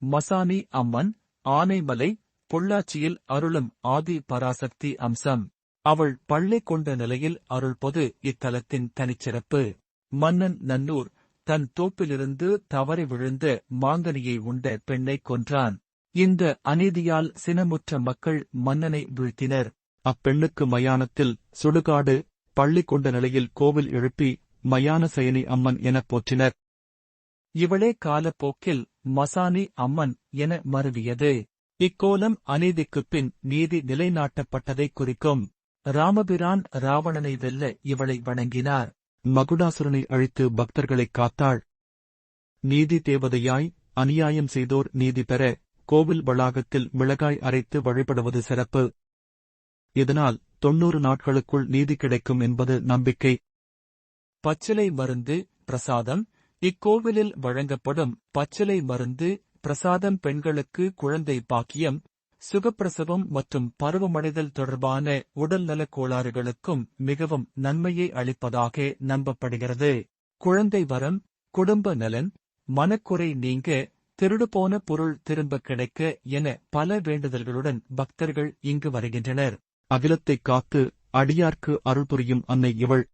மசானி அம்மன், ஆனைமலை, பொள்ளாச்சியில் அருளும் ஆதி பராசக்தி அம்சம். அவள் பள்ளி கொண்ட நிலையில் அருள்பொது இத்தலத்தின் தனிச்சிறப்பு. மன்னன் நன்னூர் தன் தோப்பிலிருந்து தவறி விழுந்த மாங்கனியை உண்ட பெண்ணைக் கொன்றான். இந்த அநீதியால் சினமுற்ற மக்கள் மன்னனை வீழ்த்தினர். அப்பெண்ணுக்கு மயானத்தில் சுடுகாடு, பள்ளி கொண்ட நிலையில் கோவில் எழுப்பி மயான சயனி அம்மன் எனப் போற்றினர். இவளே காலப்போக்கில் மசானி அம்மன் என மருவியது. இக்கோலம் அநீதிக்குப் பின் நீதி நிலைநாட்டப்பட்டதைக் குறிக்கும். ராமபிரான் ராவணனை வெல்ல இவளை வணங்கினார். மகுடாசுரனை அழித்து பக்தர்களைக் காத்தாள். நீதி தேவதையாய் அநியாயம் செய்தோர் நீதி பெற கோவில் வளாகத்தில் மிளகாய் அரைத்து வழிபடுவது சிறப்பு. இதனால் 90 நாட்களுக்குள் நீதி கிடைக்கும் என்பது நம்பிக்கை. பச்சிலை மருந்து பிரசாதம். இக்கோவிலில் வழங்கப்படும் பச்சிலை மருந்து பிரசாதம் பெண்களுக்கு குழந்தை பாக்கியம், சுகப்பிரசவம் மற்றும் பருவமடைதல் தொடர்பான உடல்நலக் கோளாறுகளுக்கும் மிகவும் நன்மையை அளிப்பதாக நம்பப்படுகிறது. குழந்தை வரம், குடும்ப நலன், மனக்குறை நீங்க, திருடுபோன பொருள் திரும்ப கிடைக்க என பல வேண்டுதல்களுடன் பக்தர்கள் இங்கு வருகின்றனர். அகிலத்தைக் காத்து அடியார்க்கு அருள் புரியும் அன்னை இவள்.